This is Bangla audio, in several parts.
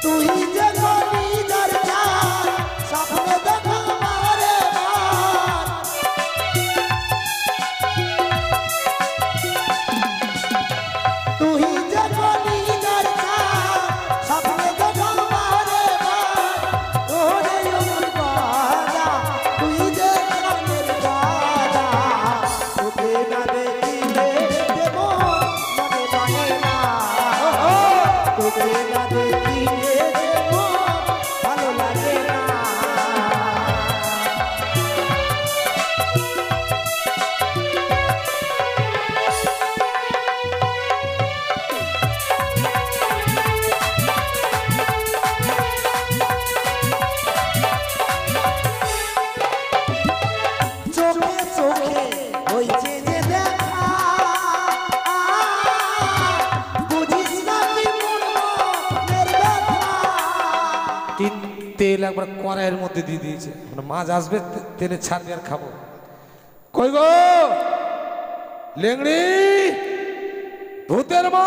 তুই যে কলিজার চাঁদ স্বপ্নে দেখা বারে বার তুই যে কলিজার চাঁদ স্বপ্নে দেখা বারে বার ওরে আমার বাবা তুই যে প্রাণের বাবা তোকে না দেখিলে দেব মনে মানে না তোকে না দেখিলে দেব ভালো লাগে না চোখে চোখে হইছে যে দেখা বুঝিস না কি মনের ব্যথা তেল একবার কড়াইয়ের মধ্যে দিয়ে দিয়েছে মানে মাছ আসবে তেলে ছাড়বে আর খাবো কই গো লেংড়ি ভূতের মা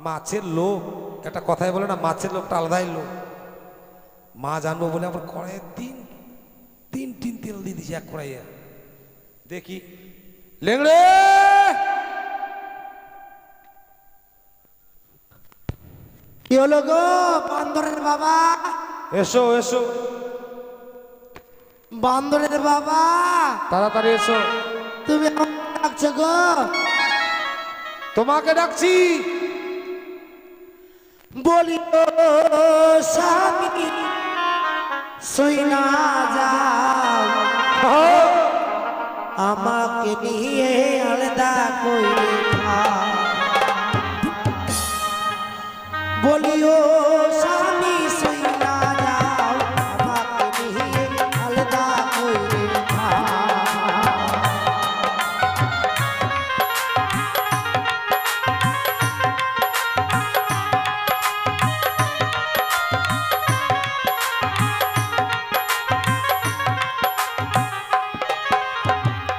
মাছের লোক একটা কথাই বলে না মাছের লোকটা আলাদাই লোক মাছ আনবো বলে আবার কড়াইয়ে তিন তেল দিয়ে দিয়েছে এক কড়াইয়া দেখি লেংড়ে কি হলো গো বান্দরের বাবা এসো এসো বান্দরের বাবা তাড়াতাড়ি এসো তুমি আমাকে ডাকছো গো তোমাকে ডাকছি বলি ও স্বামী সইনা যাও আমাকে নিয়ে আলাদা করে খাও বলি ও স্বামী সইনা যাও আমাকে নিয়ে আলাদা করে খাও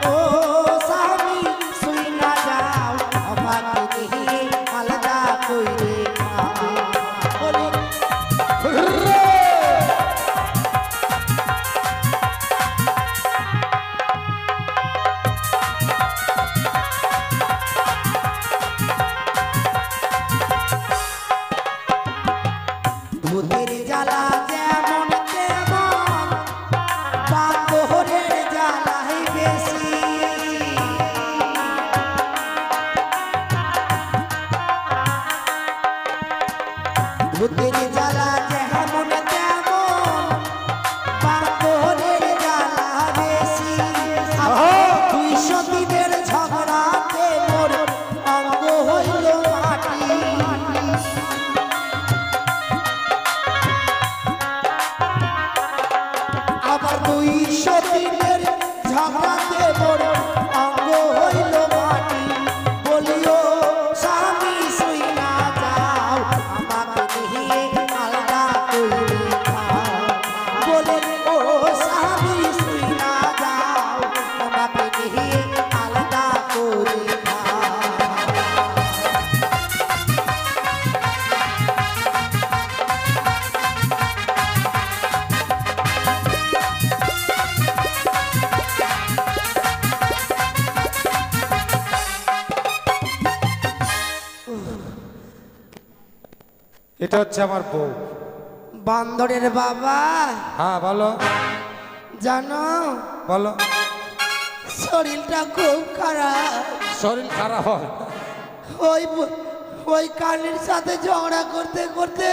ও স্বামী সইনা যাও আমাকে নিয়ে আলাদা করে খাও বলি ভূতের জ্বালা যেমন তেমন বান্দরের জ্বালাই বেশি ভূতের জ্বালা যেমন তেমন বান্দরের জ্বালা বেশি 200 দিনের ঝগড়াতে মোর অঙ্গ হইল মাটি আবার 200 দিনের ঝগড়াতে মোর অঙ্গ হইল মাটি বলিও স্বামী সইনা যাও আমাকে নিয়ে আলাদা করে খাও বলে ও স্বামী সইনা যাও আমাকে নিয়ে আলাদা করে খাও এটা হচ্ছে আমার বউ বান্দরের বাবা হ্যাঁ বলো জানো বলো শরীরটা খুব খারাপ শরীর খারাপ হয় ওই ওই কানের সাথে ঝগড়া করতে করতে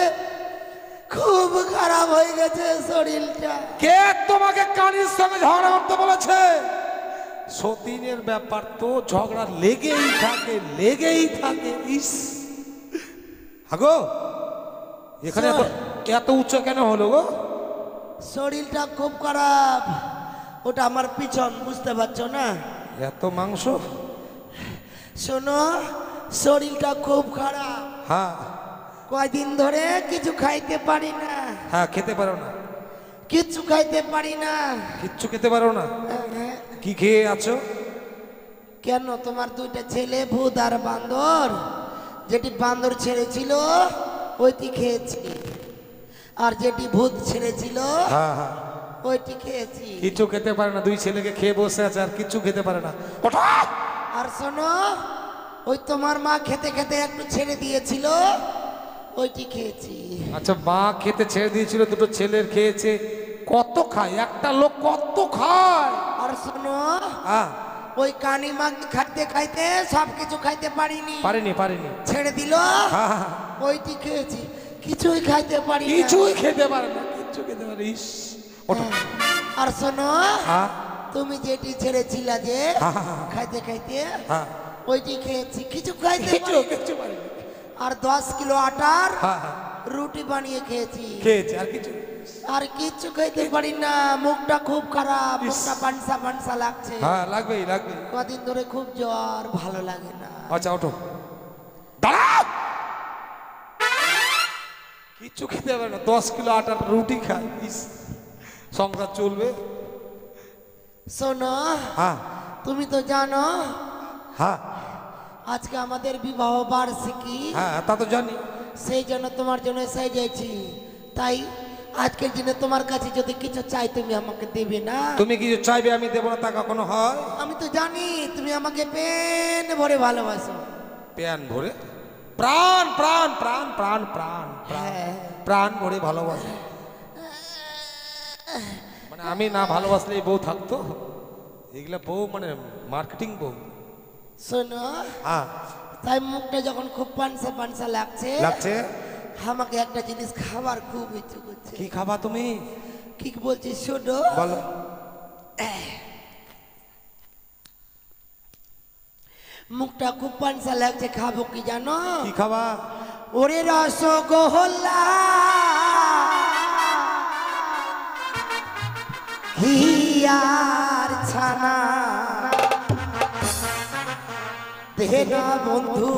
খুব খারাপ হয়ে গেছে শরীরটা কে তোমাকে কানির সঙ্গে ঝগড়া করতে বলেছে সতীনের ব্যাপার তো ঝগড়া লেগেই থাকে ইস হাগো এখানে এত উচ্চ কেন হলো গো শরীরটা খুব খারাপ ওটা আমার পিছন বুঝতে পারছো না এত মাংস শোনো শরীরটা খুব খারাপ হ্যাঁ কয়দিন ধরে কিছু খাইতে পারি না হ্যাঁ খেতে পারো না কিচ্ছু খাইতে পারি না কিচ্ছু খেতে পারো না কি খেয়ে আছো কেন তোমার দুইটা ছেলে ভূত আর বান্দর যেটি বান্দর ছেড়েছিল ওইটি খেয়েছি। আর যেটি ভূত ছেড়েছিল হ্যাঁ হ্যাঁ, ওইটি খেয়েছি। কিছু খেতে পারে না, দুই ছেলেকে খেয়ে বসে আছে আর কিছু খেতে পারে না। ওঠো। আর শোনো, ওই তোমার মা খেতে খেতে একটু ছেড়ে দিয়েছিল, ওইটি খেয়েছি। আচ্ছা, মা খেতে ছেড়ে দিয়েছিল, দুটো ছেলের খেয়েছে, কত খায় একটা লোক, কত খায়? আর শোনো, হ্যাঁ, ওই কানি মাগ খাইতে খাইতে সব কিছু খাইতে পারিনি, পারিনি ছেড়ে দিল, হ্যাঁ, হ্যাঁ, ওইটি খেয়েছি, কিছুই খাইতে পারি না। কিছুই খেতে পারে না, কিছু খেতে পারে। ইস, ওঠো। আর শোনো, হ্যাঁ তুমি যেটি ছেড়েছিলা যে হ্যাঁ, খাইতে খাইতে, হ্যাঁ, ওইটি খেয়েছি, কিছু খাইতে কিছু পারিনি। কিছু পারিনি। আর 10 কিলো আটার হ্যাঁ হ্যাঁ, রুটি বানিয়ে খেয়েছি, খেয়েছে আর কিছু। আর কিচ্ছু খাইতে পারি না। মুখটা খুব খারাপ, ইস। মুখটা পানসা পানসা লাগছে। হ্যাঁ, লাগবেই লাগবে। কদিন ধরে খুব জ্বর, ভালো লাগে না। আচ্ছা, ওঠো, দাঁড়াও। কিচ্ছু খেতে পারে না, 10 কিলো আটার রুটি খায়। ইস, সংসার চলবে? শোনো, হ্যাঁ তুমি তো জানো হ্যাঁ আজকে আমাদের বিবাহ বার্ষিকী, হ্যাঁ, তা তো জানি। সেই জন্য তোমার জন্য সাজিয়েছি। তাই আজকের দিনে তোমার কাছে যদি কিছু চাই, তুমি আমাকে দেবে না? তুমি কিছু চাইবে, আমি দেবো না, তা কখনো হয়? আমি তো জানি তুমি আমাকে পেন ভরে ভালোবাসো। প্যান ভরে, প্রাণ প্রাণ প্রাণ প্রাণ প্রাণ হ্যাঁ। প্রাণ ভরে ভালোবাসে। মানে আমি না ভালোবাসলে এই বউ থাকতো? এগুলা বউ মানে মার্কেটিং বউ। শোনো, হ্যাঁ, তাই মুখটা যখন খুব পানসা পানসা লাগছে, আমাকে একটা জিনিস খাবার খুব ইচ্ছে করছে। কি খাবা তুমি? কি বলছি শোনো, বলো। মুখটা খুব পানসা লাগছে, খাবো কি জানো? কি খাবা? ওরে রসগোল্লা, হিয়ার ছানা, দে না বন্ধু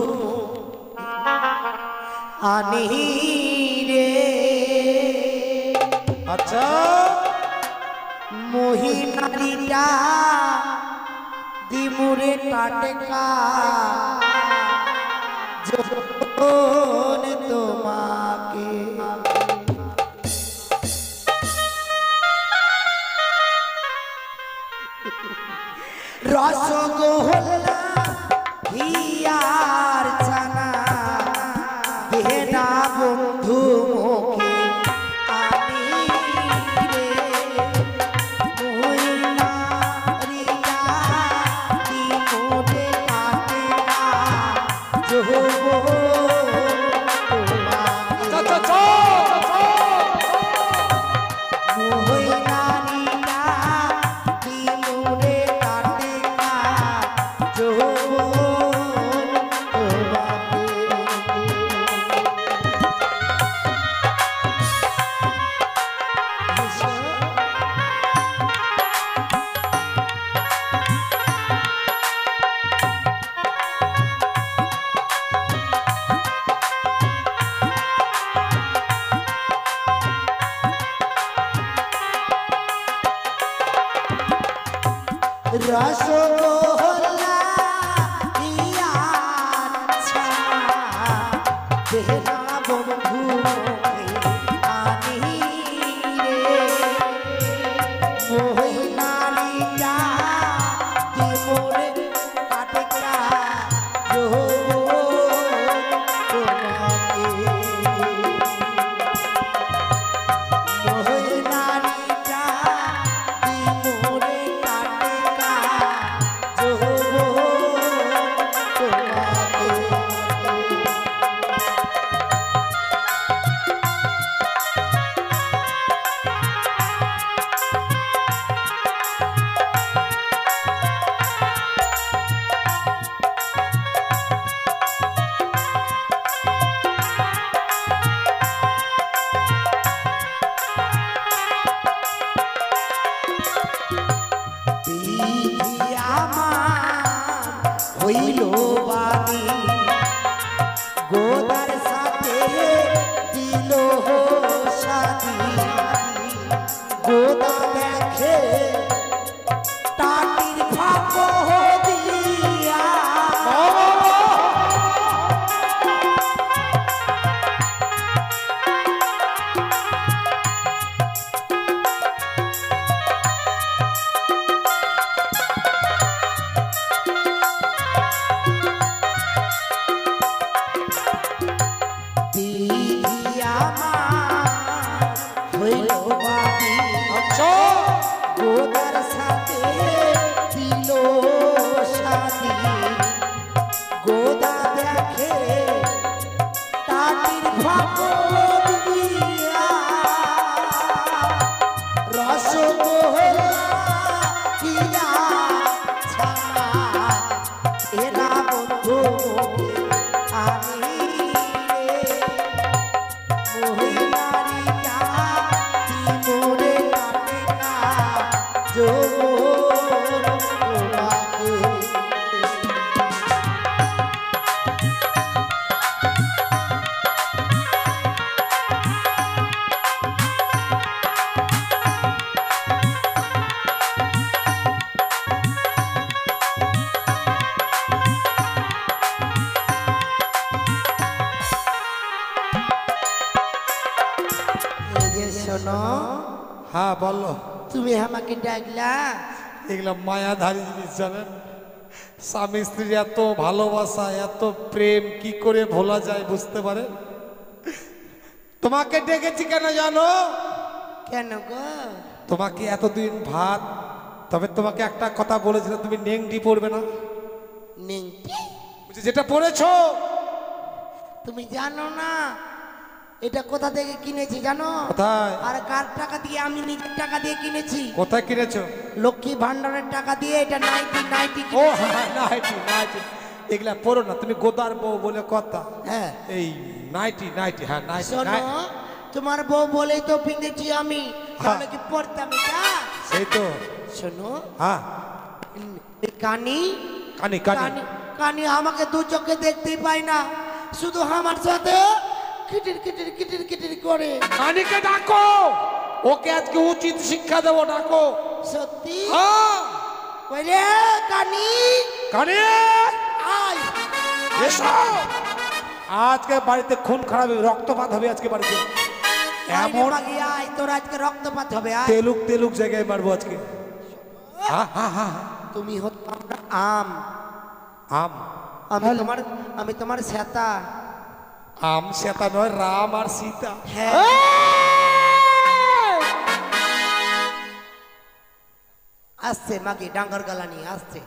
আনি রে। আচ্ছা, মহিনারিটা দিমুরে টাটকা, যখন তোমাকে রসগোল্লা হিয়ার ছানা, দে না বন্ধু মুখে আনি রে। মহিনারিটা দিমুরে টাটকা, যখন রসগোল্লা হিয়ার ছানা, দে না বন্ধু মুখে আনি রে। মহিনারিটা দিমুরে টাটকা, যখন তোমাকে মহিনারিটা দিমুরে টাটকা, যখন তোমাকে দিদি আমার হইল বাদী, গোদার সাথে দিল সাথী। গোদা দেখে টাটির ফাঁক দিয়া, মাগির ভগত দিয়া রসগোল্লা দিয়া ছানা এরা বন্ধু আমি মহিলারি জাতি মোরে কাটে না জোর তোমাকে। এই যে শোনো, হ্যাঁ বলো। তুমি আমাকে ডাকলা, এগুলো মায়াধারী জিনিস জানেন। স্বামী স্ত্রীর এত ভালোবাসা, এত প্রেম কি করে ভোলা যায় বুঝতে পারে? তোমাকে ডেকেছি কেন জানো? কেন গো? তোমাকে এতদিন ভাত, তবে তোমাকে একটা কথা বলেছিল, তুমি নেংটি পড়বে না। নেংটি? বলছি, যেটা পড়েছো তুমি জানো না এটা কোথা থেকে কিনেছি জানো? কোথায়? আর কার টাকা দিয়ে? আমি নিজের টাকা দিয়ে কিনেছি। কোথায় কিনেছো? লক্ষ্মী ভান্ডারের টাকা দিয়ে। এটা নাইটি নাইটি ও হ্যাঁ, নাইটি নাইটি। এগুলা পড়ো না, তুমি গোদার বউ বলে কথা। হ্যাঁ এই নাইটি নাইটি, হ্যাঁ নাইটি। শোনো, তোমার বউ বলেই তো পিনেছি আমি, তাহলে কি পড়তাম এটা? সেই তো। শোনো, হ্যাঁ, এই কানি কানি কানি। কানি কানি আমাকে দু চোখে দেখতেই পাই না, শুধু আমার সাথে কিটির কিটির কিটির কিটির করে। কানিকে ডাকো, ওকে আজকে উচিত শিক্ষা দেবো, ডাকো। সত্যি? হ্যাঁ, ওই রে কানি, কানি আয় এসো। আজকে বাড়িতে খুন খারাপ হবে, রক্তপাত হবে আজকে বাড়িতে। এমন মাগি আয়, তোর আজকে রক্তপাত হবে। আয়, তেলুক তেলুক জায়গায় মারবো আজকে। হ্যাঁ হ্যাঁ হ্যাঁ। তুমি হতো আমরা আম, আম? আমি তোমার শ্বেতা। আম শ্বেতা নয়, রাম আর সীতা। হ্যাঁ, আসছে মাগি, ডাঙ্গর গলা নিয়ে আসছে।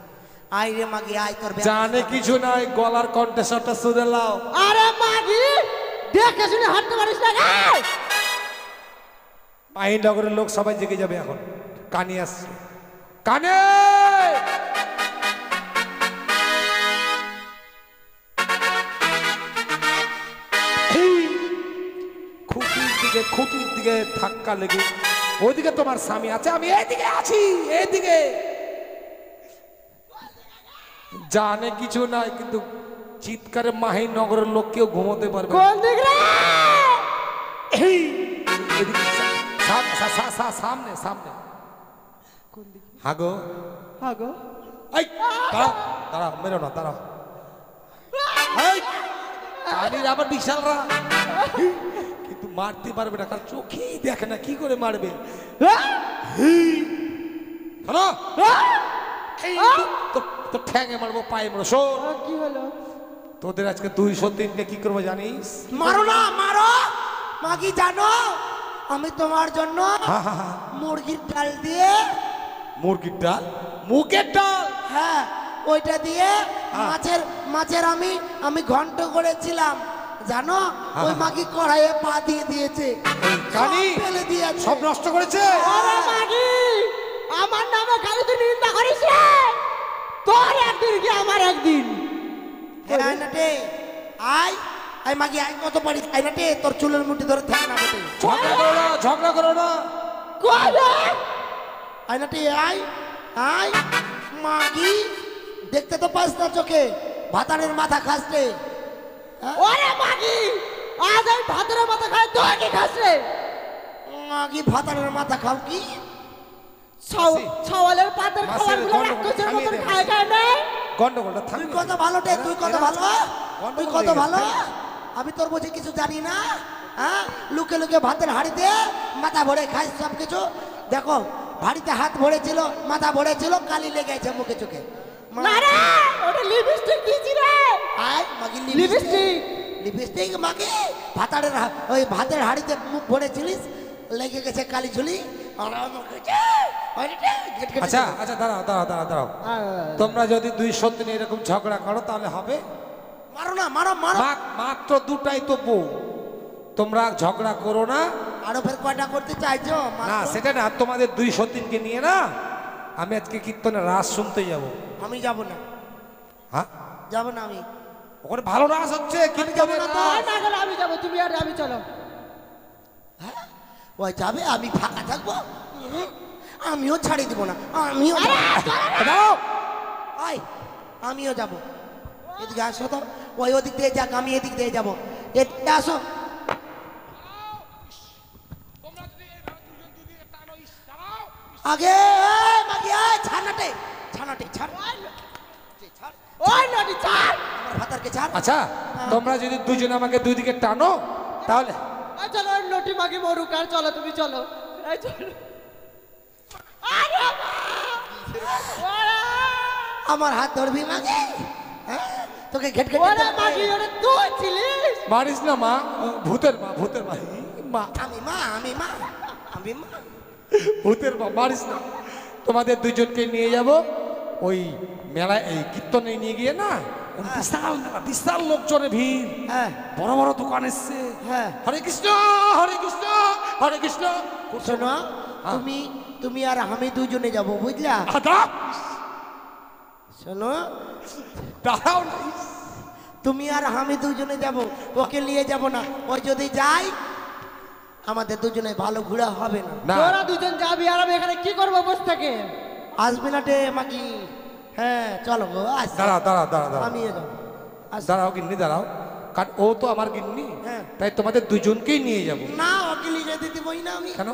আয় রে মাগি আয়, তোর জানে কিছু নাই, গলার কণ্ঠস্বরটা শুনে লাও। আরে মাগি দেখে শুনে হাঁটতে পারিস না রে। মাহিনগরের লোক সবাই জেগে যাবে এখন। কানি আসছে, কানে। খুঁটির দিকে ধাক্কা লেগে, ওইদিকে তোমার স্বামী আছে, আমি এইদিকে আছি, এইদিকে। জানে কিছু নাই, কিন্তু চিৎকারে মাহিনগরের লোক কেউ ঘুমোতে পারবে না। এই, এদিকে, সামনে সামনে। হাগো হাগো, এই, দাঁড়াও দাঁড়াও, মেরো না, দাঁড়াও। এই, কানির আবার বিশাল রাগ, কিন্তু মারতে পারবে না, কারণ চোখেই দেখে না, কি করে মারবে। হ্যালো, তো ঠ্যাঙে মারবো, পায়ে মারবো। শোন, কি হলো? তোদের আজকে 203কে কি করবো জানিস? মারো না, মারো মাগি। জানো আমি তোমার জন্য মুরগির ডাল দিয়ে, মুরগির ডাল, মুগের ডাল, হ্যাঁ ওইটা দিয়ে মাছের আমি ঘন্ট করেছিলাম জানো। ওই মাগি কড়াইয়ে পা দিয়ে দিয়েছে, কানি সব ফেলে দিয়েছে, সব নষ্ট করেছে। আরে মাগি, আমার নামে খালি তুই নিন্দা করিস রে। তোর একদিন কি আমার একদিন। আয় নাটে, আয় আয় মাগি আয়, কত পারিস। আয় নাটে, তোর চুলের মুঠি ধরে থাক না বেটে। ঝগড়া করো না, ঝগড়া করো না। আয় নাটে, আয় আয়। মাগি দেখতে তো পাস না চোখে, ভাতারের মাথা খাসতে। ওরে মাগি, আজ আমি ভাতারের মাথা খাই, তুই কি খাস রে? মাগি ভাতারের মাথা খাও কি? ছাওয়ালের পাতের খাবারগুলো রাক্ষসের মতন খায় খায় না। গন্ডগোলটা তুই থামবে। কত ভালো রে, তুই কত ভালো, তুই কত ভালো। আমি তোর বুঝে কিছু জানি না। হ্যাঁ, লুকে লুকে ভাতের হাড়িতে মাথা ভরে খাই সব কিছু। দেখো ভাড়িতে হাত ভরেছিল, মাথা ভরেছিল, কালি লেগেছে মুখে চোখে। না রে, ওটা লিপস্টিক দিয়েছি রে। আয় মাগি, লিপস্টিক। লিপস্টিক মাগি, ভাতারের ওই ভাতের হাড়িতে মুখ ভরেছিলিস, লেগে গেছে কালি ঝুলি। আচ্ছা আচ্ছা, দাঁড়াও দাঁড়াও দাঁড়াও দাঁড়াও। তোমরা যদি 203 এরকম ঝগড়া করো তাহলে হবে? মারো না, মারো মারো। মাত্র দুটাই তো বউ, তোমরা ঝগড়া করো না। আরো ফের কয়টা করতে চাইছো? না সেটা না, তোমাদের 203কে নিয়ে না আমি আজকে কীর্তনে রাস শুনতে যাব। আমি যাব না, হ্যাঁ যাব না আমি। ওখানে ভালো রাস হচ্ছে কীর্তনে। না তো। না গেলে আমি যাবো, তুমি আর আমি চলো। হ্যাঁ? ওই যাবে, আমি ফাঁকা থাকবো? আমিও ছাড়ি দিব না, আমিও যাবো। আয়, আমিও যাব। এদিকে আসো তো, ওই ওদিক দিয়ে যাক, আমি এদিক দিয়ে যাবো। এদিকে আসো। আগে মাগি, আয় ছানাটে, ছানাটে ছাড়, ছাড়, ওই নদী ছাড়। আমার ভাতারকে ছাড়। আচ্ছা তোমরা যদি দুজনে আমাকে দুই দিকে টানো তাহলে এই চলো, ওই নটি মাগি মরুক, আর চলো তুমি চলো। এই চলো। আরে বাবা! ওরা! আমার হাত ধরবি মাগি? হ্যাঁ? তোকে ঘেট ঘেট ওরে মাগি, ওরে তুই ছিলিস? মারিস না মা, ভূতের মা, ভূতের মা, মা আমি মা, আমি মা, আমি মা। ভূতের মা, মারিস না। তোমাদের দুজনকে নিয়ে যাব ওই মেলায়, এই কীর্তনে নিয়ে গিয়ে না, বিশাল মেলা, বিশাল লোকজনের ভিড়, হ্যাঁ বড় বড় দোকান এসছে। হ্যাঁ। হরে কৃষ্ণ, হরে কৃষ্ণ, হরে কৃষ্ণ। শোনো, তুমি তুমি আর আমি দুজনে যাব, বুঝলা? আদা শোনো, দাঁড়াও না। তুমি আর আমি দুজনে যাব, ওকে নিয়ে যাব না। ওই যদি যাই আমাদের দুজনে ভালো ঘোরা হবে না। না তোরা দুজন যাবি, আর আমি এখানে কি করবো বসে থেকে? আসবে না টে মাগি? হ্যাঁ চলো গো, আস। দাঁড়াও দাঁড়াও দাঁড়াও দাঁড়াও আমিও যাব। আস। দাঁড়াও গিন্নি, দাঁড়াও। কারণ ও তো আমার গিন্নি, হ্যাঁ। তাই তোমাদের দুজনকেই নিয়ে যাব। না, ওকে নিয়ে যেতে দিবই না আমি। কেন?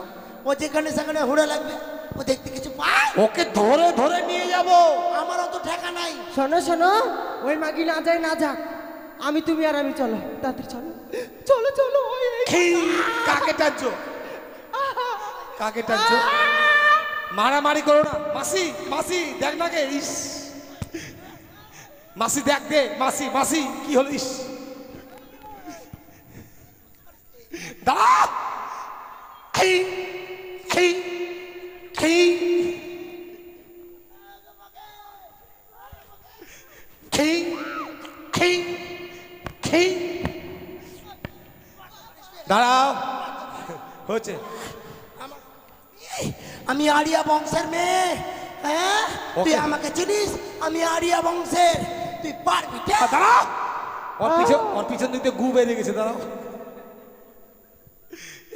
ও যেখানে সেখানে হুড়ে লাগবে, ও দেখতে কিছু পায়। ওকে ধরে ধরে নিয়ে যাব। আমার অত ঠেকা নাই। শোনো শোনো, ওই মাগি না যায় না যাক, আমি তুমি আর আমি চলো, তাড়াতাড়ি চলো চলো চলো। ওই এই। কাকে টানছো? কাকে টানছো? মারামারি করো না। মাসি, মাসি দেখ না কে, ইস মাসি দেখ দে, মাসি, মাসি কি হলো, ইস দাঁড়া। এই, এই, এই, এই, এই, এই। দাঁড়াও, হচ্ছে আমি আরিয়া বংশের মেয়ে। হ্যাঁ, তুই ওকে। আমাকে চিনিস? আমি আরিয়া বংশের, তুই পারবি? দাঁড়াও, ওর পিছন দিকে গু বেরিয়ে গেছে। দাঁড়াও,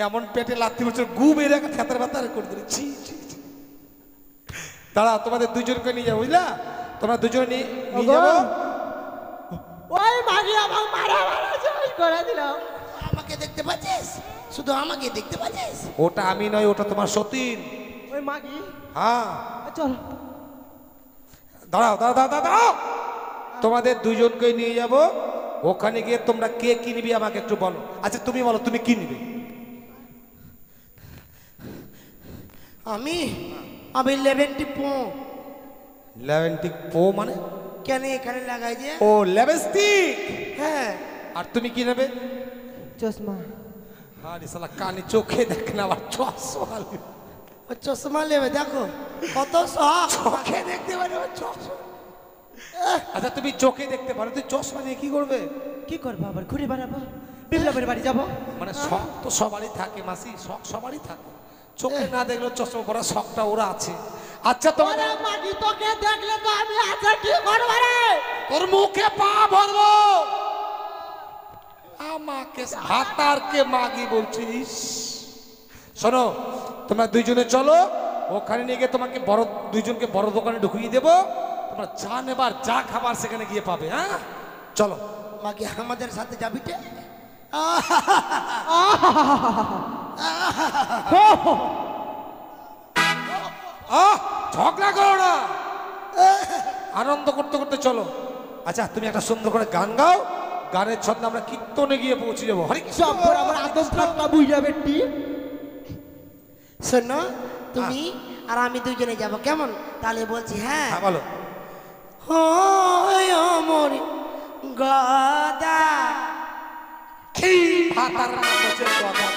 এমন পেটে লাথি বছর গু বেরিয়ে ফেতার ফেতার করে দিচ্ছি। দাঁড়াও, তোমাদের দুজনকে নিয়ে যাবো, বুঝলা? তোমরা দুজন নিয়ে যাবো। ওই মাগি আমাকে মারা মারা শেষ করে দিল। আমাকে দেখতে পাচ্ছিস? শুধু আমাকে দেখতে পাচ্ছিস? ওটা আমি নয়, ওটা তোমার সতীন। ওই মাগি, হ্যাঁ চলো। দাঁড়াও দাঁড়াও দাঁড়াও দাঁড়াও, তোমাদের দুজনকে নিয়ে যাব। ওখানে গিয়ে তোমরা কে কিনবি আমাকে একটু বলো। আচ্ছা তুমি বলো, তুমি কি নিবে? আমি আমি 11 পো। 11 পো মানে? কেন এখানে লাগাই যে? ও লিপস্টিক। হ্যাঁ। আর তুমি কি নেবে? চশমা। আরে শালা কানে চোখে দেখ না, আবার চশমা। ও চশমা নেবে, দেখো কত শখ। চোখে দেখতে পারে, ও চশমা। আচ্ছা তুমি চোখে দেখতে পারো, তুই চশমা নিয়ে কি করবে? কি করবো আবার, ঘুরে বেড়াবো, বিপ্লবের বাড়ি যাবো। মানে শখ তো সবারই থাকে মাসি, শখ সবারই থাকে। চোখে না দেখলেও চশমা পরা শখটা ওরা আছে। আচ্ছা তোমার ওরে মাগি, তোকে দেখলে তো আমি আচ্ছা কি করবো রে? তোর মুখে পা ভরবো। আমাকে ভাতারকে মাগি বলছিস? শোনো, তোমরা দুইজনে চলো, ওখানে নিয়ে গিয়ে তোমাকে বড় দুইজনকে বড় দোকানে ঢুকিয়ে দেবো। তোমরা যা নেবার যা খাবার সেখানে গিয়ে পাবে। হ্যাঁ চলো। মাকে আমাদের সাথে যাবি তে? ঝগড়া করো না, আনন্দ করতে করতে চলো। আচ্ছা তুমি একটা সুন্দর করে গান গাও, গানের ছন্দে আমরা কীর্তনে গিয়ে পৌঁছে যাবো। হরে কৃষ্ণ। সব পর আমার আদম ঠাক্কা বুঝা বেটি। শোনো, তুমি আর আমি দুজনে যাব, কেমন? তাহলে বলছি, হ্যাঁ। হ্যাঁ বলো। হয় অমর গদা। ভাতার নাম হচ্ছে গদা।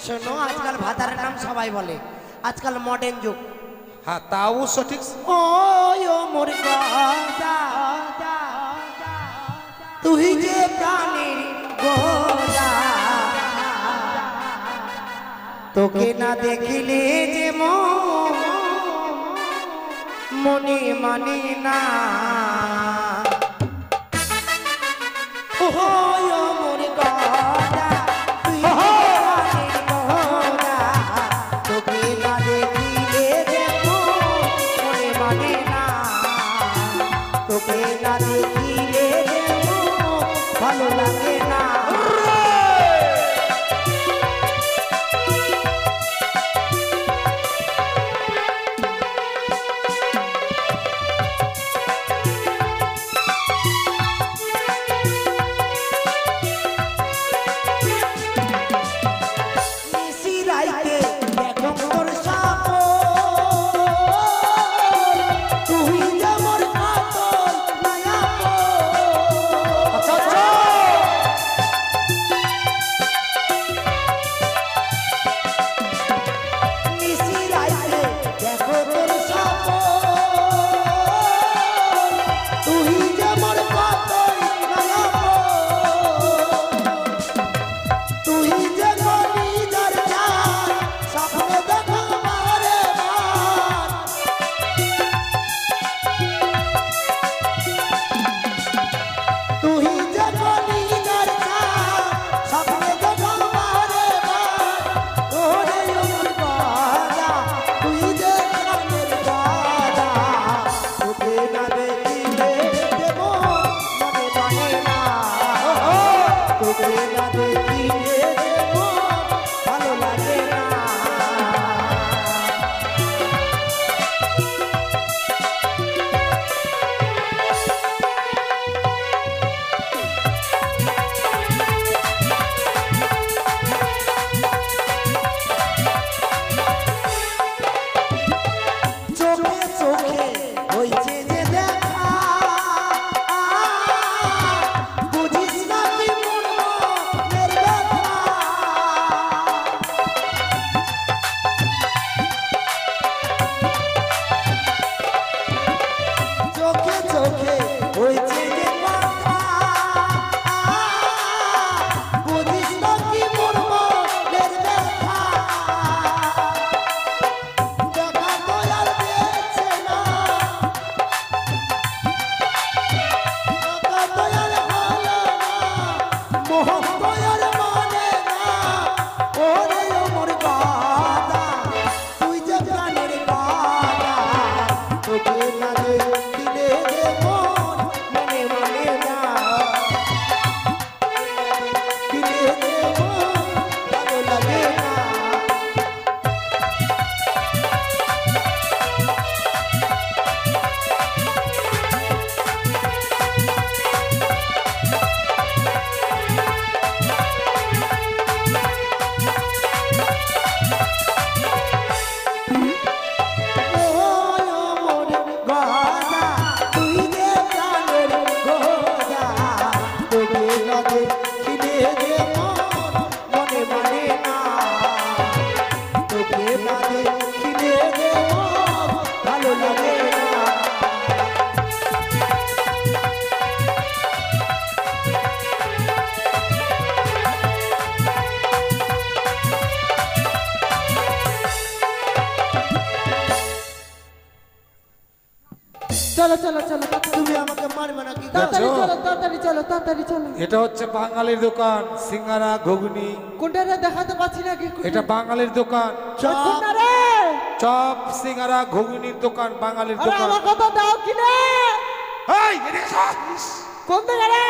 শোনো, আজকাল ভাতারের নাম সবাই বলে, আজকাল মডার্ন যুগ। হ্যাঁ তাও সঠিক। ওই অমর গদা, তুই যে প্রাণীর গদা। তোকে না দেখিলে যে মনে মানে না ও মোর গদা তুই মানে গদা তোকে না দেখিলে যে মনে মানে না তোকে না দেখিলে যে ভালো লাগে না চলো চলো চলো তুমি আমাকে মারবে না কি তাড়াতাড়ি চলো তাড়াতাড়ি চলো তাড়াতাড়ি চলো এটা হচ্ছে বাঙালির দোকান সিঙ্গারা ঘুগনি কোনটা রে দেখাতে পাচ্ছি না কি এটা বাঙালির দোকান কোনটা রে চপ সিঙ্গারা ঘুগনির দোকান বাঙালির আরে দোকান আমার কথা দাও কি রে এই এদিকে এসো। কোন দিকে রে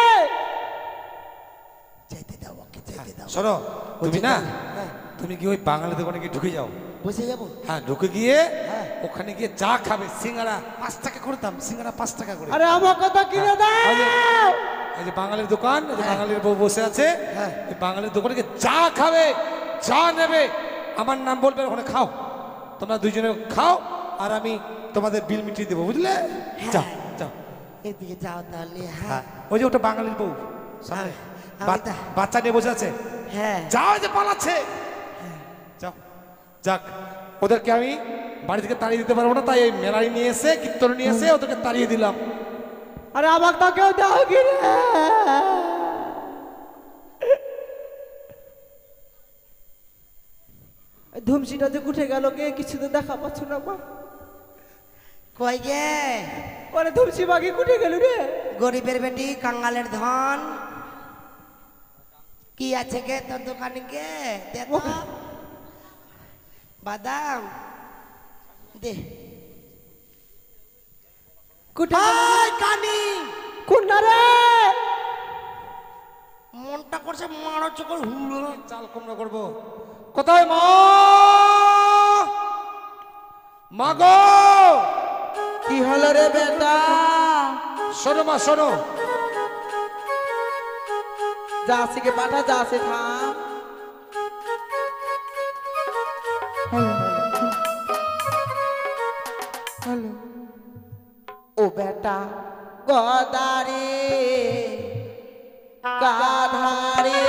যেতে দাও ওকে যেতে দাও শোনো তুমি না হ্যাঁ তুমি কি ওই বাঙালি দোকানে গিয়ে ঢুকে যাও বসে যাবো হ্যাঁ ঢুকে গিয়ে হ্যাঁ। ওখানে গিয়ে যা খাবে সিঙ্গারা 5 টাকা করে দাম সিঙ্গারা 5 টাকা করে আরে আমার কথা কি রে দাও এই যে বাঙালির দোকান এই যে বাঙালির বউ বসে আছে হ্যাঁ। এই বাঙালির দোকানে গিয়ে যা খাবে যা নেবে আমার নাম বলবে ওখানে খাও তোমরা দুইজনে খাও আর আমি তোমাদের বিল মিটিয়ে দেবো বুঝলে যাও যাও এদিকে যাও তাহলে হ্যাঁ হ্যাঁ ওই যে ওটা বাঙালির বউ সামনে আমি বাচ্চা নিয়ে বসে আছে হ্যাঁ যাও যে পালাচ্ছে যাও যাক ওদেরকে আমি বাড়ি থেকে তাড়িয়ে দিতে পারবো না তাই এই মেলায় নিয়ে এসে কীর্তন নিয়ে এসে ওদেরকে তাড়িয়ে দিলাম আরে আমার তো কেউ দাও কি রে ধুমসিটা যে উঠে গেল কে, কিছু তো দেখা পাচ্ছ না মা। কই গে ওরে ধুমসি বাকি উঠে গেল রে। গরিবের বেটি, কাঙ্গালের ধন, কি আছে গে তোর দোকানে গে? দে তো। বাদাম দে। কুটে ওই কানি, কোন না রে? মনটা করছে মারো চোখের হুলো। চাল কুমড়ো করবো। কোথায় মা? মা গো, কি হলো রে বেটা? শোনো মা শোনো। যাসিকে পাঠা, যাসে থাম। হ্যালো, ও বেটা গদারে গাধারে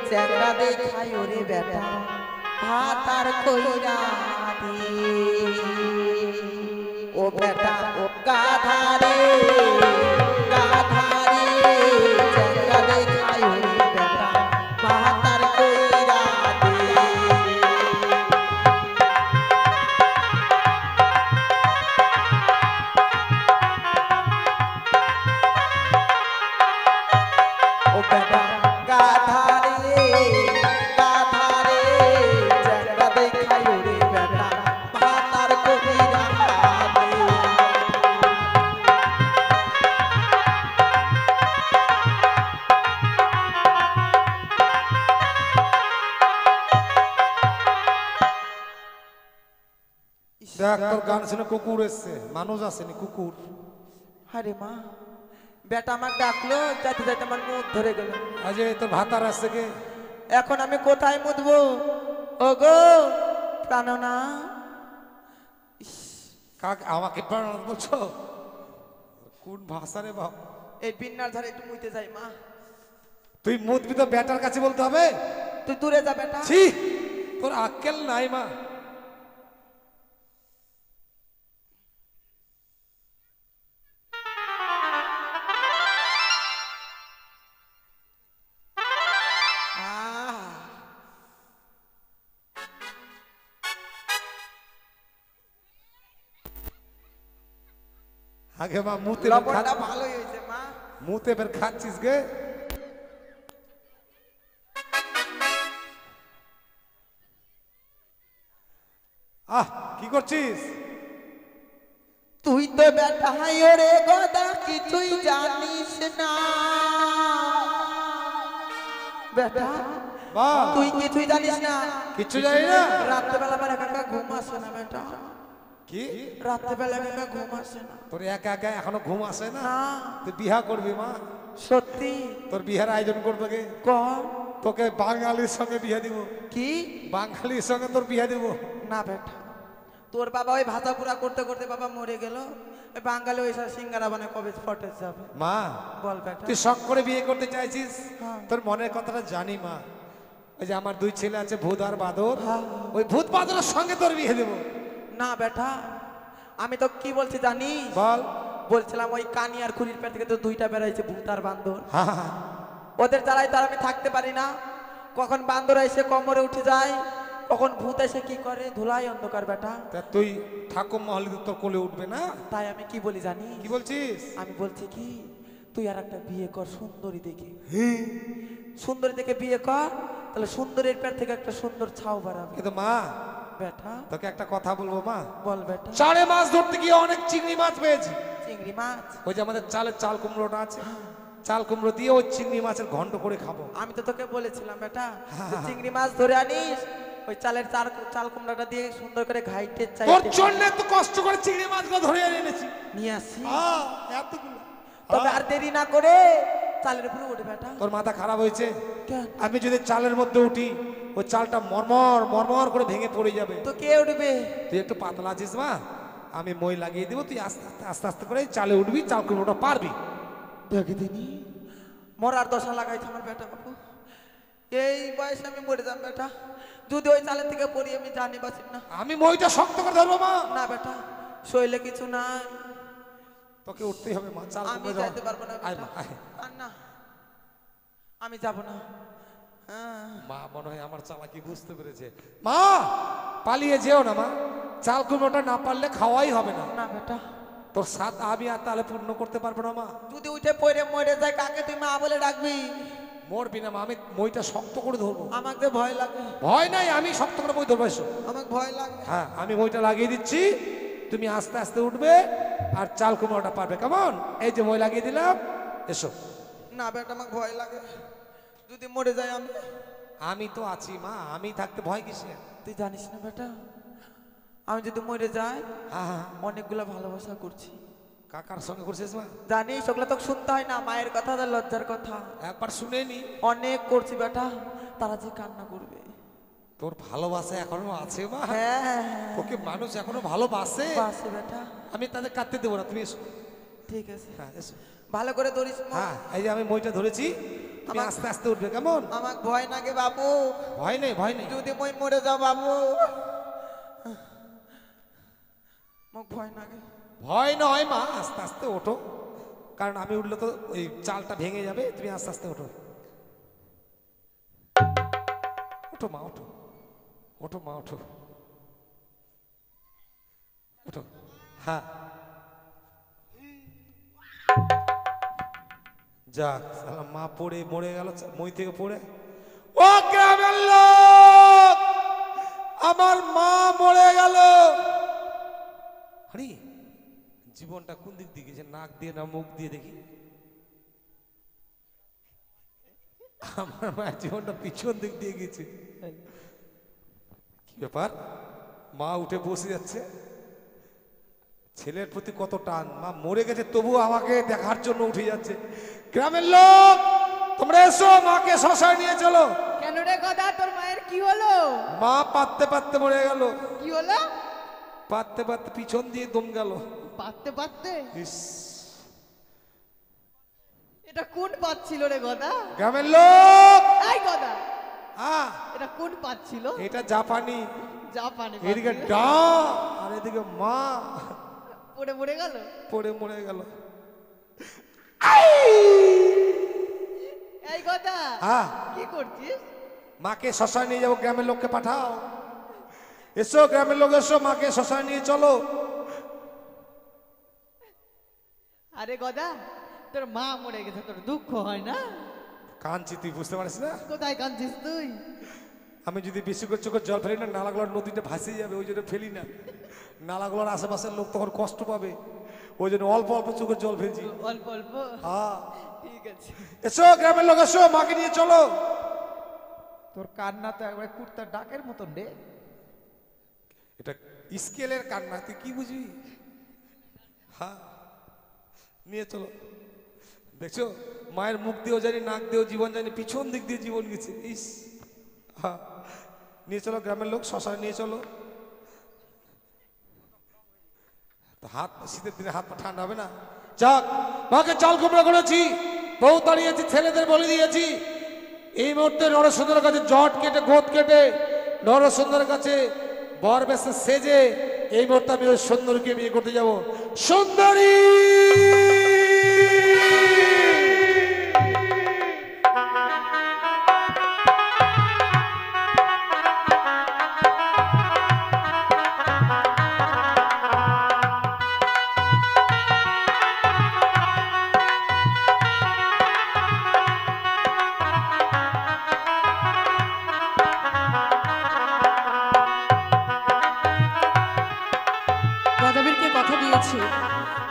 চেংড়া দেখাই ওরে বেটা ভাত আর কইরা দে। ও বেটা ও গাধারে গাধারে চেংড়া দেখাই ওরে বেটা ভাত আর কইরা দে। ও বেটা গাধারে গাধারে চেংড়া দেখাই ওরে বেটা ভাত আর কইরা দে। দেখ তোর গান শুনে কুকুর এসছে, মানুষ আসেনি কুকুর। আরে মা, বেটা আমার ডাকলো, যাইতে যাইতে আমার মুখ ধরে গেল। আজ তোর ভাতার আসছে কে? এখন আমি কোথায় মুদবো? ও গো প্রাণনা, কাক আমাকে প্রাণ বলছো? কোন ভাষা রে বাপ? এই বিন্নার ধারে একটু মুইতে যাই মা। তুই মুদবি তো বেটার কাছে বলতে হবে। তুই দূরে যা বেটা। ছি, তোর আক্কেল নাই মা। আগে মা মুতে লবণটা ভালোই হয়েছে মা। মুতে বের খাচ্ছিস গে। আহ কি করছিস? তুই তো বেটা রে গদা কিছুই জানিস না বেটা, বা তুই কিছুই জানিস না। কিচ্ছু জানি না। রাত্রেবেলা আমার একা একা ঘুম আসে না বেটা, কি রাত্রেবেলা একা ঘুম আসে না। তোর একা একা এখনো ঘুম আসে না? না তুই বিহা করবি মা? সত্যি তোর বিহার আয়োজন করবে কে? কর। তোকে বাঙালির সঙ্গে বিয়ে দিব। কি? বাঙালির সঙ্গে তোর বিয়ে দিব। না বেটা, তোর বাবা ওই ভাতা পুরা করতে করতে বাবা মরে গেল, ওই বাঙালি ওই সব সিঙ্গারা বানায় কবে ফটে যাবে। মা বল বেটা। তুই শখ করে বিয়ে করতে চাইছিস? হ্যাঁ। তোর মনের কথাটা জানি মা। ওই যে আমার দুই ছেলে আছে ভূত আর বাদর, হ্যাঁ। ওই ভূত বাদরের সঙ্গে তোর বিয়ে দেবো। না বেটা, আমি তো কি বলছি জানিস? বল। বলছিলাম ওই কানি আর খুরির পেট থেকে তো দুইটা বেড়াইছে, ভূত আর বান্দর। হ্যাঁ হ্যাঁ। ওদের দ্বারাই তার আমি থাকতে পারি না। কখন বান্দর এসে কোমরে উঠে যায়, কখন ভূত এসে কি করে, ধুলাই অন্ধকার বেটা। তা তুই ঠাকুর মহলে তোর কোলে উঠবে না? তাই আমি কি বলি জানি? কি বলছিস? আমি বলছি কি, তুই আর একটা বিয়ে কর সুন্দরী দেখে। সুন্দরী দেখে বিয়ে কর, তাহলে সুন্দরীর পেট থেকে একটা সুন্দর ছাউ বাড়াবে। কিন্তু মা বেটা তোকে একটা কথা বলবো মা। বল বেটা। চারে মাছ ধরতে গিয়ে অনেক চিংড়ি মাছ পেয়েছি। চিংড়ি মাছ? ওই যে আমাদের চালের চাল কুমড়োটা আছে, চাল কুমড়ো দিয়ে ওই চিংড়ি মাছের ঘন্ট করে খাবো। আমি তো তোকে বলেছিলাম বেটা, যে চিংড়ি মাছ ধরে আনিস, ওই চালের চাল কুমড়াটা দিয়ে সুন্দর করে ঘাইটে তোর জন্য এত কষ্ট করে চিংড়ি মাছগুলো ধরে এনেছি। নিয়ে আসি। এতগুলো। তবে আর দেরি না করে চালের উপরে উঠে বেটা। তোর মাথা খারাপ হয়েছে? কেন? আমি যদি চালের মধ্যে উঠি, ওই চালটা মরমর মরমর করে ভেঙে পড়ে যাবে। তো কে উঠবে? তুই একটু পাতলা আছিস মা, আমি মই লাগিয়ে দিব, তুই আস্তে আস্তে আস্তে আস্তে করে চালে উঠবি, চাল কুমড়োটা পারবি। দেখে দিনি মরার দশা লাগাইছে আমার বেটা বাবু। এই বয়সে আমি মরে যাম বেটা, যদি ওই চালের থেকে পড়ি আমি জানি বাঁচি না। আমি মইটা শক্ত করে ধরবো মা। না বেটা, শৈলে কিছু নাই, তোকে উঠতেই হবে মা। চাল আমি কুমড়ো যাইতে পারবো না আয় বেটা। মা, আয়। আর না, আমি যাব না। হ্যাঁ মা মনে হয় আমার চালাকি বুঝতে পেরেছে। মা পালিয়ে যেও না মা, চাল কুমড়োটা না পারলে খাওয়াই হবে না। না বেটা, তোর সাথ আমি আর তাহলে পূর্ণ করতে পারবো না মা। যদি উঠে পড়ে মরে যায় কাকে তুই মা বলে ডাকবি? মরবি না মা, আমি মইটা শক্ত করে ধরবো। আমাকে ভয় লাগে। ভয় নাই, আমি শক্ত করে মই ধরবো। এসো। আমাকে ভয় লাগে। হ্যাঁ আমি মইটা লাগিয়ে দিচ্ছি, তুমি আস্তে আস্তে উঠবে আর চাল কুমড়োটা পারবে। কেমন? এই যে মই লাগিয়ে দিলাম, এসো। না বেটা, আমাকে ভয় লাগে, যদি মরে যায় আমি। আমি তো আছি মা, আমি থাকতে ভয় কিসে? তুই জানিস না বেটা, আমি যদি মরে যাই হ্যাঁ হ্যাঁ। অনেকগুলা ভালোবাসা করছি। কাকার সঙ্গে করছিস মা? জানিস ওগুলো তো শুনতে হয় না, মায়ের কথা আর লজ্জার কথা। একবার শুনে নি। অনেক করছি বেটা, তারা যে কান্না করবে। তোর ভালোবাসা এখনো আছে মা? হ্যাঁ ওকে মানুষ এখনো ভালোবাসে। বাসে বেটা, আমি তাদের কাটতে দেবো না, তুমি এসো। ঠিক আছে, হ্যাঁ এসো। ভালো করে ধরিস মা। হ্যাঁ এই যে আমি মইটা ধরেছি, তুমি আস্তে আস্তে উঠবে। কেমন? আমাকে ভয় লাগে বাবু, ভয় নেই ভয় নেই। যদি মই মরে যাও বাবু। মোক ভয় লাগে। ভয় নয় মা, আস্তে আস্তে ওঠো, কারণ আমি উঠলে তো ওই চালটা ভেঙে যাবে। তুমি আস্তে আস্তে ওঠো, ওঠো মা, ওঠো ওঠো মা, ওঠো ওঠো। হ্যাঁ যাক, শালা মা পড়ে মরে গেল মই থেকে পড়ে। ও গ্রামের লোক, আমার মা মরে গেল। আরে জীবনটা কোন দিক দিয়ে গেছে? নাক দিয়ে না মুখ দিয়ে? দেখি আমার মায়ের জীবনটা পিছন দিক দিয়ে গেছে। কি ব্যাপার? মা উঠে বসে যাচ্ছে, ছেলের প্রতি কত টান। মা মরে গেছে তবুও আমাকে দেখার জন্য উঠে যাচ্ছে। গ্রামের লোক তোমরা এসো, মাকে শ্মশানে নিয়ে চলো। কেন রে গদা, তোর মায়ের কি হলো? মা পাততে পাততে মরে গেল। কি হলো? পাততে পাততে পিছন দিয়ে দম গেল। পাততে পাততে? ইস, এটা কোন পাত ছিল রে গদা? গ্রামের লোক, এই গদা, হ্যাঁ এটা কোন পাত ছিল? এটা জাপানি। জাপানি পাত এদিকে ছিল। ডা আর এদিকে মা পড়ে মরে গেল। পড়ে মরে গেল। এই গদা, হ্যাঁ কি করছিস? মাকে শ্মশানে নিয়ে যাবো, গ্রামের লোককে পাঠাও। এসো গ্রামের লোক এসো, মাকে শ্মশানে নিয়ে চলো। আরে গদা, তোর মা মরে গেছে, তোর দুঃখ হয় না? কাঁদছি, তুই বুঝতে পারিস না? কোথায় কাঁদছিস তুই? আমি যদি বেশি করে চোখের জল ফেলি না, নালাগুলোর নদীটা ভাসিয়ে যাবে, ওই জন্য ফেলি না। নালাগুলোর আশেপাশের লোক তখন কষ্ট পাবে, ওই জন্য অল্প অল্প চোখের জল ফেলছি। অল্প অল্প? হ্যাঁ ঠিক আছে। এসো গ্রামের লোক এসো, মাকে নিয়ে চলো। তোর কান্না তো একবার কুত্তার ডাকের মতন রে। এটা স্কেলের কান্না, তুই কি বুঝবি? হ্যাঁ নিয়ে চলো। দেখছো মায়ের মুখ দিয়েও জানি, নাক দিয়েও জীবন জানি, পিছন দিক দিয়ে জীবন গেছে। ইস, হ্যাঁ নিয়ে চলো গ্রামের লোক, শ্মশানে নিয়ে চলো। হাত শীতের দিনে হাত পা ঠান্ডা হবে না। যাক, মাকে চাল কুমড়া করেছি, বউ দাঁড়িয়েছি, ছেলেদের বলে দিয়েছি। এই মুহূর্তে নরসুন্দরের কাছে জট কেটে গোদ কেটে নরসুন্দরের কাছে বর বেশে সেজে এই মুহূর্তে আমি ওই সুন্দরীকে বিয়ে করতে যাব। সুন্দরী গদাবীরকে কথা দিয়েছি,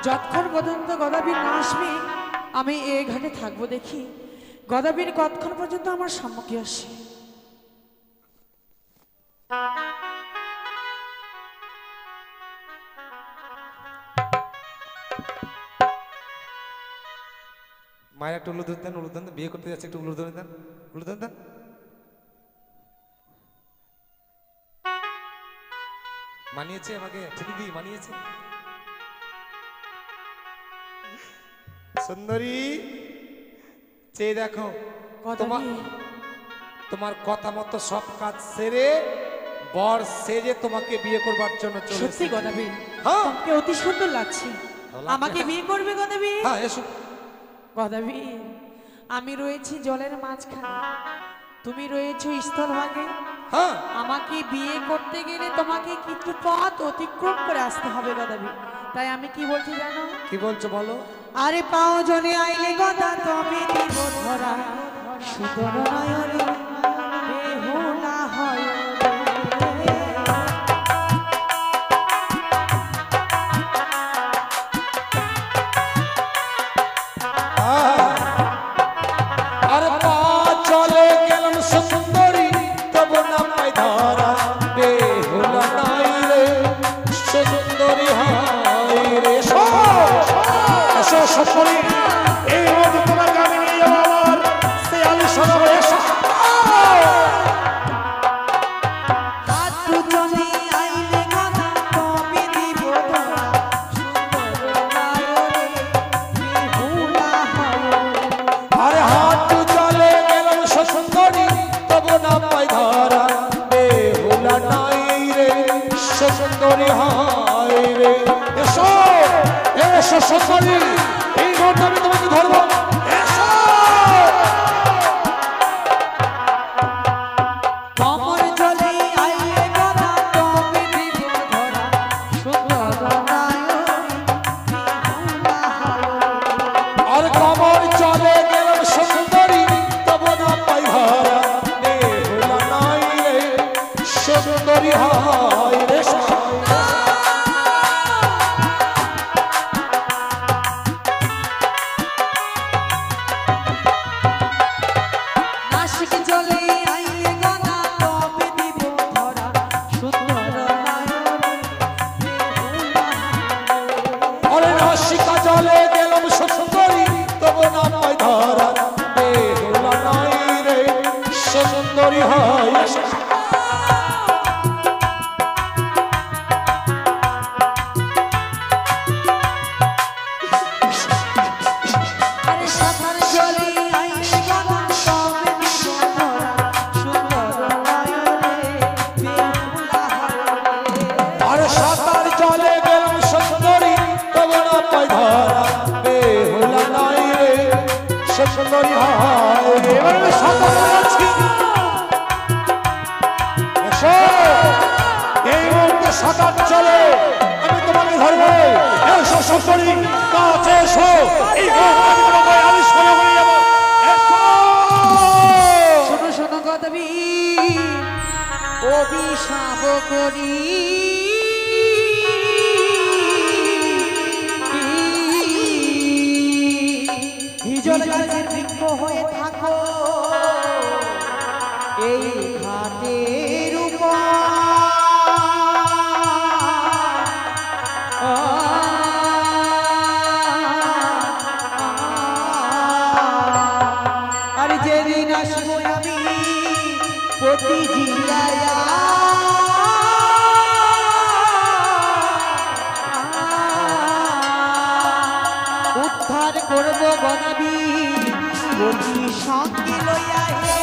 যতক্ষণ পর্যন্ত গদাবীর না আসবে আমি এই ঘাটে থাকবো। দেখি গদাবীর কতক্ষণ পর্যন্ত আমার সম্মুখে আসে। মায়ের একটু উলুধন দেন, উলুধন দেন, বিয়ে করতে যাচ্ছে, একটু উলুধন দেন, উলুধন দেন। মানিয়েছে আমাকে, ঠিকই মানিয়েছে। সুন্দরী চেয়ে দেখো, তোমার গদাবীর, তোমার কথা মতো সব কাজ সেরে বর সেজে তোমাকে বিয়ে করবার জন্য চলে সত্যি এসেছি। গদাবীর, হ্যাঁ। তোমাকে অতি সুন্দর লাগছে। লাগছে। আমাকে বিয়ে করবে গদাবীর? হ্যাঁ এসো। গদাবীর, আমি রয়েছি জলের মাঝখানে, তুমি রয়েছো স্থলভাগে, হ্যাঁ আমাকে বিয়ে করতে গেলে তোমাকে কিছু পথ অতিক্রম করে আসতে হবে গদাবি। তাই আমি কি বলছি জানো? কি বলছো বলো? আরে পাও জনে আইলে গদা তবে দিব ধরা, সুতর নয়নে বেহুলা হয় রে। আরে পা চলে গেলাম সুন্দরী, তবু না পাই ধরা, বেহুলা নাই রে সুন্দরী হাই রে। এসো সুন্দরী, এই মধু তোমার গানে নিয়ে যাবো আমার সেই আলিশান আমার। এসো হাতু জনে আইলে গদা তবে দিব ধরা, সুতর নয়নে বেহুলা হয় রে। আরে হাত চলে গেলাম সুন্দরী, তবু না পাই ধরা, বেহুলা নাই রে সুন্দরী হাই রে। এসো এসো সুন্দরী, এই মুহূর্তে আমি তোমাকে ধরবো। এসো কমর জলে আইলে গদা তবে দিব ধরা, সুতর নয়নে বেহুলা হয় রে। আর কমর চলে গেলাম সুন্দরী, তবু না পাই ধরা, বেহুলা নাই রে সুন্দরী হাই রে। নাসিক জলে আইলে গদা তবে দিব ধরা, সুতর নয়নে বেহুলা হয় রে। আরে নাসিকা জলে গেলাম সুন্দরী, তবু না পাই ধরা, বেহুলা নাই রে সুন্দরী হাই। আরে সাঁতার জলে আইলে গদা তবে দিব ধরা, সুতর নয়নে বেহুলা হয় রে। আরে সাঁতার জলে গেলাম সুন্দরী, তবু না পাই ধরা, বেহুলা নাই রে সুন্দরী হাই রে। এবার আমি সাঁতার কাটছি। এসো, এই মুহূর্তে সাঁতার চলে, আমি তোমাকে ধরবো। এসো সুন্দরী, কাছে এসো, এই মুহূর্তে আমি তোমাকে আলিশান করে যাবো। এসো শোনো শোনো গদাবি, অভিশাপ করি হিজল গাছের বৃক্ষ হয়ে থাকো এই ঘাটের উপর। আর যেদিন আসবো আমি প্রতি জিয়ায়া উদ্ধার করব গদাবি প্রতি সঙ্গে লইয়া হে।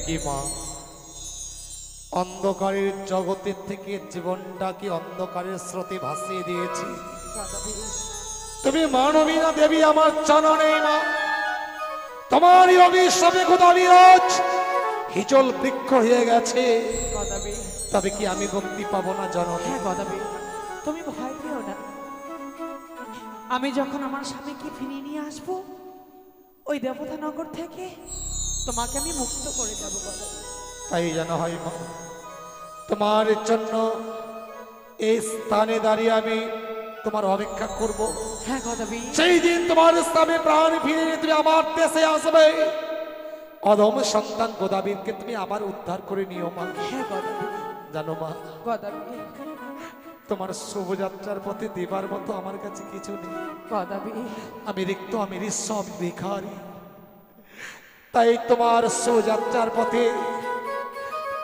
কি মা, অন্ধকারের জগতের থেকে জীবনটাকে অন্ধকারের স্রোতে ভাসিয়ে দিয়েছি। তুমি মানবী না দেবী আমার জানা নেই মা। তোমারই অভিশাপে গোদাবিরাজ হিজল বৃক্ষ হয়ে গেছে। গদাবি, তবে কি আমি মুক্তি পাবো না জননী? হ্যাঁ গদাবি, তুমি ভয় পেও না। আমি যখন আমার স্বামীকে ফিরিয়ে নিয়ে আসবো ওই দেবতা নগর থেকে, তোমাকে আমি মুক্ত করে যাবো গদাবি। তাই যেন হয় মা। তোমার জন্য এই স্থানে দাঁড়িয়ে আমি তোমার অপেক্ষা করব। হ্যাঁ গদাবি, সেই দিন তোমার স্থানে প্রাণ ফিরে নিয়ে তুমি আমার দেশে আসবে। অদম সন্তান গোদাবীরকে তুমি আবার উদ্ধার করে নিও মা। হ্যাঁ গদাবি, জানো মা, গদাবি, তোমার শুভযাত্রার পথে দেবার মতো আমার কাছে কিছু নেই। গদাবি, আমি রিক্ত, আমি ঋষ্য, আমি ভিখারি। তাই তোমার শুভযাত্রার পথে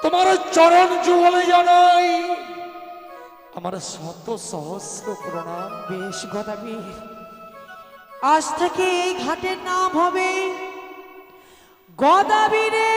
তোমার চরণ যুগলে জানাই আমার শত সহস্র প্রণাম। বেশ গদাবি, আজ থেকে এই ঘাটের নাম হবে গদাবি রে।